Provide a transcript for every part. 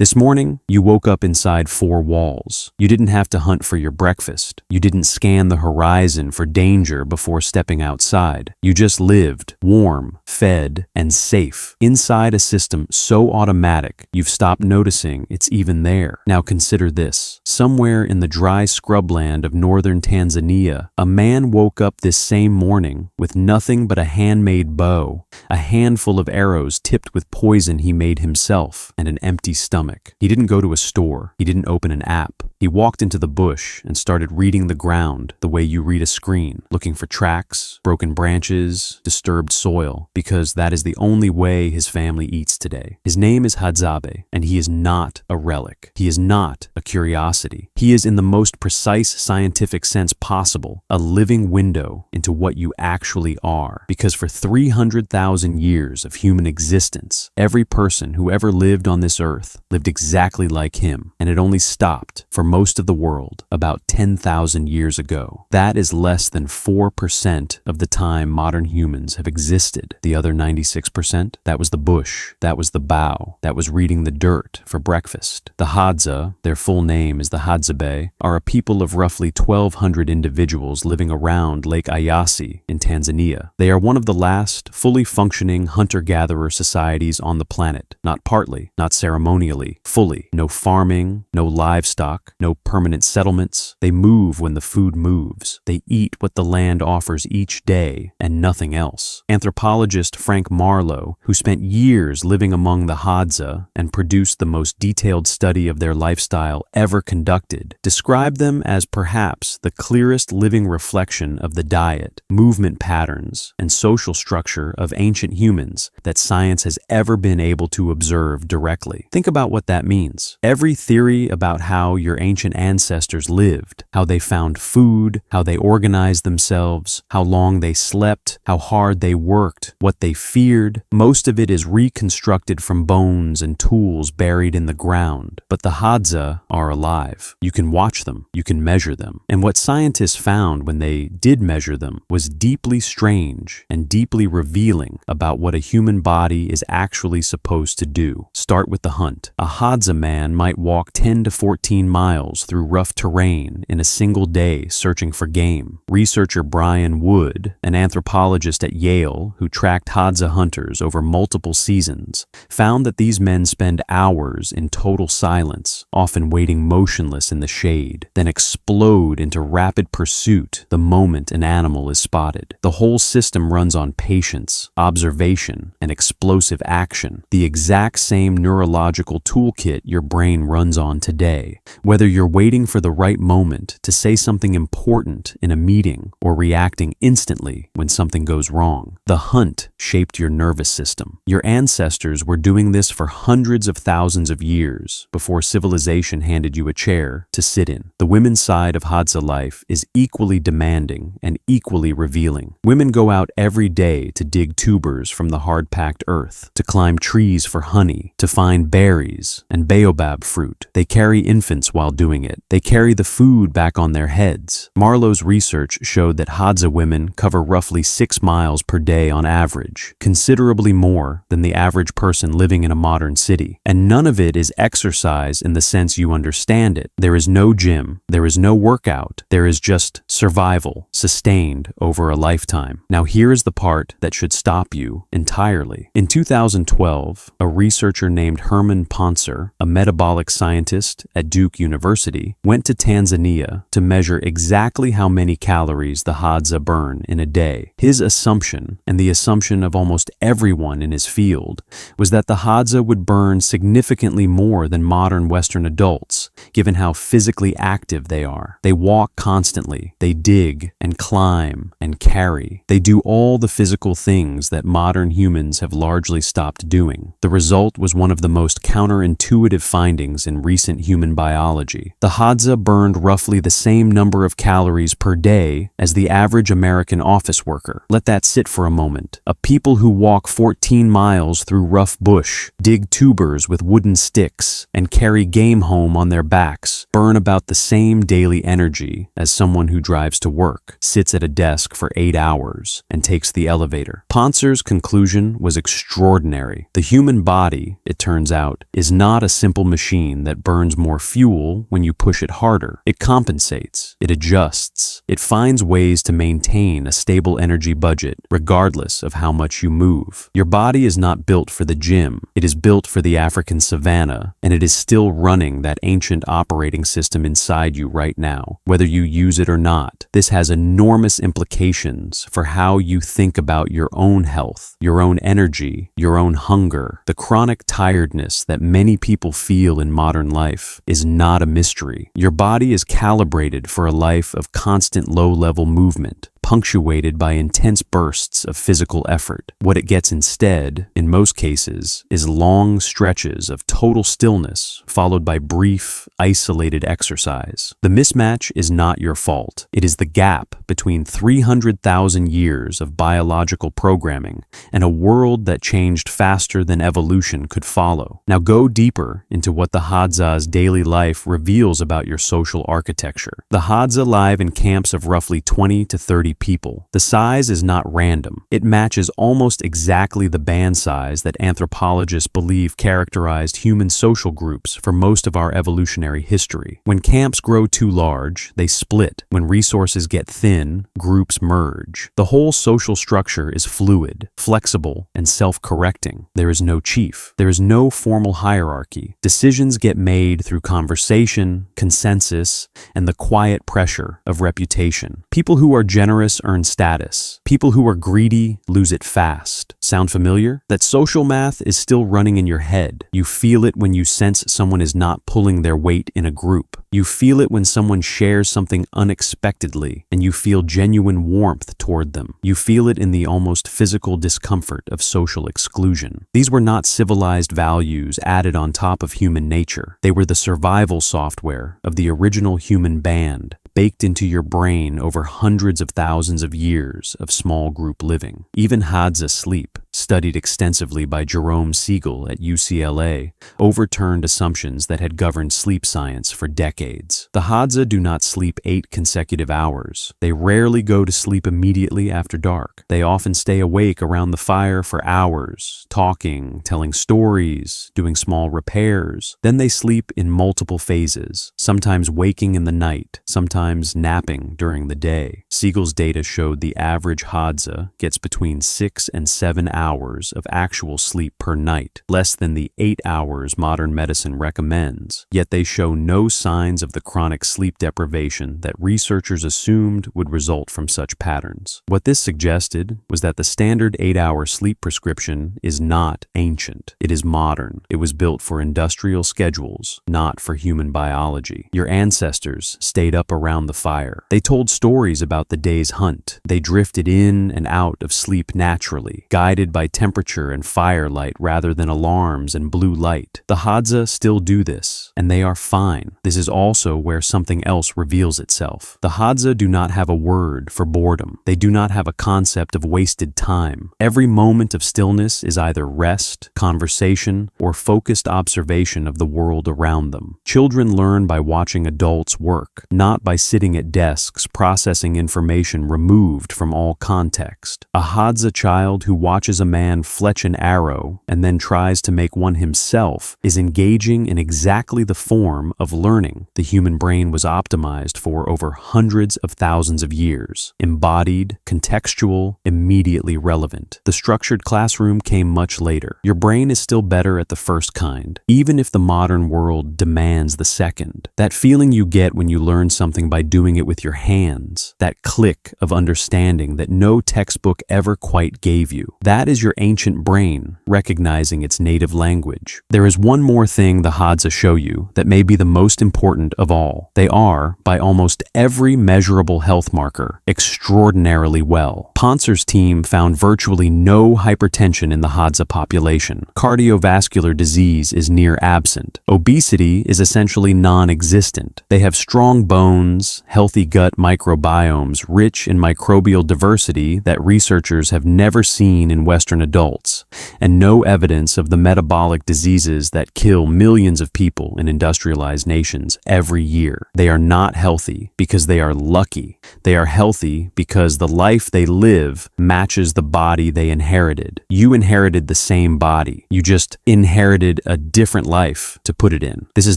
This morning, you woke up inside four walls. You didn't have to hunt for your breakfast. You didn't scan the horizon for danger before stepping outside. You just lived, warm, fed, and safe, inside a system so automatic you've stopped noticing it's even there. Now consider this. Somewhere in the dry scrubland of northern Tanzania, a man woke up this same morning with nothing but a handmade bow, a handful of arrows tipped with poison he made himself, and an empty stomach. He didn't go to a store. He didn't open an app. He walked into the bush and started reading the ground the way you read a screen, looking for tracks, broken branches, disturbed soil, because that is the only way his family eats today. His name is Hadzabe, and he is not a relic. He is not a curiosity. He is, in the most precise scientific sense possible, a living window into what you actually are. Because for 300,000 years of human existence, every person who ever lived on this earth lived exactly like him, and it only stopped for most of the world about 10,000 years ago. That is less than 4% of the time modern humans have existed. The other 96%, that was the bush, that was the bough, that was reading the dirt for breakfast. The Hadza, their full name is the Hadzabe, are a people of roughly 1,200 individuals living around Lake Eyasi in Tanzania. They are one of the last fully functioning hunter-gatherer societies on the planet, not partly, not ceremonially, fully. No farming, no livestock, no permanent settlements. They move when the food moves. They eat what the land offers each day and nothing else. Anthropologist Frank Marlowe, who spent years living among the Hadza and produced the most detailed study of their lifestyle ever conducted, described them as perhaps the clearest living reflection of the diet, movement patterns, and social structure of ancient humans that science has ever been able to observe directly. Think about what that means. Every theory about how your ancient ancestors lived, how they found food, how they organized themselves, how long they slept, how hard they worked, what they feared, most of it is reconstructed from bones and tools buried in the ground. But the Hadza are alive. You can watch them, you can measure them. And what scientists found when they did measure them was deeply strange and deeply revealing about what a human body is actually supposed to do. Start with the hunt. A Hadza man might walk 10 to 14 miles through rough terrain in a single day searching for game. Researcher Brian Wood, an anthropologist at Yale who tracked Hadza hunters over multiple seasons, found that these men spend hours in total silence, often waiting motionless in the shade, then explode into rapid pursuit the moment an animal is spotted. The whole system runs on patience, observation, and explosive action, the exact same neurological toolkit your brain runs on today. Whether you're waiting for the right moment to say something important in a meeting or reacting instantly when something goes wrong, the hunt shaped your nervous system. Your ancestors were doing this for hundreds of thousands of years before civilization handed you a chair to sit in. The women's side of Hadza life is equally demanding and equally revealing. Women go out every day to dig tubers from the hard-packed earth, to climb trees for honey, to find berries and baobab fruit. They carry infants while doing it. They carry the food back on their heads. Marlowe's research showed that Hadza women cover roughly 6 miles per day on average, considerably more than the average person living in a modern city. And none of it is exercise in the sense you understand it. There is no gym. There is no workout. There is just survival, sustained over a lifetime. Now here is the part that should stop you entirely. In 2012, a researcher named Herman Poncer, a metabolic scientist at Duke University, went to Tanzania to measure exactly how many calories the Hadza burn in a day. His assumption, and the assumption of almost everyone in his field, was that the Hadza would burn significantly more than modern Western adults, given how physically active they are. They walk constantly. They dig and climb and carry. They do all the physical things that modern humans have largely stopped doing. The result was one of the most counterintuitive findings in recent human biology. The Hadza burned roughly the same number of calories per day as the average American office worker. Let that sit for a moment. A people who walk 14 miles through rough bush, dig tubers with wooden sticks, and carry game home on their backs burn about the same daily energy as someone who drives to work, sits at a desk for 8 hours, and takes the elevator. Poncer's conclusion was extraordinary. The human body, it turns out, is is not a simple machine that burns more fuel when you push it harder. It compensates, it adjusts, it finds ways to maintain a stable energy budget regardless of how much you move. Your body is not built for the gym, it is built for the African savanna, and it is still running that ancient operating system inside you right now, whether you use it or not. This has enormous implications for how you think about your own health, your own energy, your own hunger. The chronic tiredness that many people feel in modern life is not a mystery. Your body is calibrated for a life of constant low-level movement, punctuated by intense bursts of physical effort. What it gets instead, in most cases, is long stretches of total stillness followed by brief, isolated exercise. The mismatch is not your fault. It is the gap between 300,000 years of biological programming and a world that changed faster than evolution could follow. Now go deeper into what the Hadza's daily life reveals about your social architecture. The Hadza live in camps of roughly 20 to 30 people. The size is not random. It matches almost exactly the band size that anthropologists believe characterized human social groups for most of our evolutionary history. When camps grow too large, they split. When resources get thin, groups merge. The whole social structure is fluid, flexible, and self-correcting. There is no chief. There is no formal hierarchy. Decisions get made through conversation, consensus, and the quiet pressure of reputation. People who are generous earn status. People who are greedy lose it fast. Sound familiar? That social math is still running in your head. You feel it when you sense someone is not pulling their weight in a group. You feel it when someone shares something unexpectedly, and you feel genuine warmth toward them. You feel it in the almost physical discomfort of social exclusion. These were not civilized values added on top of human nature. They were the survival software of the original human band, baked into your brain over hundreds of thousands of years of small group living. Even Hadza sleep, studied extensively by Jerome Siegel at UCLA, overturned assumptions that had governed sleep science for decades. The Hadza do not sleep 8 consecutive hours. They rarely go to sleep immediately after dark. They often stay awake around the fire for hours, talking, telling stories, doing small repairs. Then they sleep in multiple phases, sometimes waking in the night, sometimes napping during the day. Siegel's data showed the average Hadza gets between 6 and 7 hours of actual sleep per night, less than the 8 hours modern medicine recommends. Yet they show no signs of the chronic sleep deprivation that researchers assumed would result from such patterns. What this suggested was that the standard 8-hour sleep prescription is not ancient. It is modern. It was built for industrial schedules, not for human biology. Your ancestors stayed up around the fire. They told stories about the day's hunt. They drifted in and out of sleep naturally, guided by temperature and firelight rather than alarms and blue light. The Hadza still do this, and they are fine. This is also where something else reveals itself. The Hadza do not have a word for boredom. They do not have a concept of wasted time. Every moment of stillness is either rest, conversation, or focused observation of the world around them. Children learn by watching adults work, not by sitting at desks processing information removed from all context. A Hadza child who watches a man fletch an arrow and then tries to make one himself is engaging in exactly the form of learning the human brain was optimized for over hundreds of thousands of years. Embodied, contextual, immediately relevant. The structured classroom came much later. Your brain is still better at the first kind, even if the modern world demands the second. That feeling you get when you learn something by doing it with your hands, that click of understanding that no textbook ever quite gave you, that is your ancient brain recognizing its native language. There is one more thing the Hadza show you that may be the most important of all. They are, by almost every measurable health marker, extraordinarily well. Poncer's team found virtually no hypertension in the Hadza population. Cardiovascular disease is near absent. Obesity is essentially non-existent. They have strong bones, healthy gut microbiomes rich in microbial diversity that researchers have never seen in Western Western adults, and no evidence of the metabolic diseases that kill millions of people in industrialized nations every year. They are not healthy because they are lucky. They are healthy because the life they live matches the body they inherited. You inherited the same body. You just inherited a different life to put it in. This is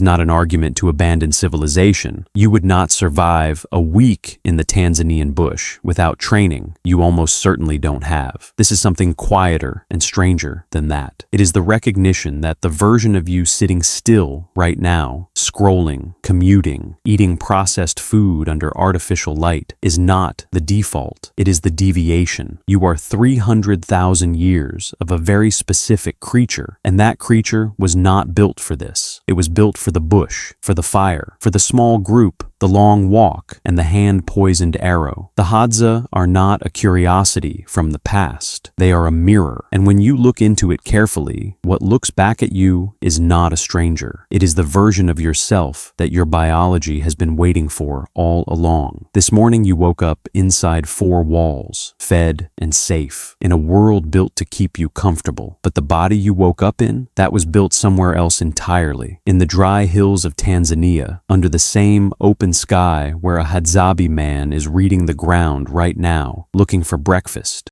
not an argument to abandon civilization. You would not survive a week in the Tanzanian bush without training you almost certainly don't have. This is something quieter and stranger than that. It is the recognition that the version of you sitting still right now, scrolling, commuting, eating processed food under artificial light, is not the default. It is the deviation. You are 300,000 years of a very specific creature, and that creature was not built for this. It was built for the bush, for the fire, for the small group, the long walk, and the hand-poisoned arrow. The Hadza are not a curiosity from the past. They are a mirror, and when you look into it carefully, what looks back at you is not a stranger. It is the version of yourself that your biology has been waiting for all along. This morning you woke up inside four walls, fed and safe, in a world built to keep you comfortable. But the body you woke up in, that was built somewhere else entirely, in the dry hills of Tanzania, under the same open sky where a Hadzabe man is reading the ground right now, looking for breakfast.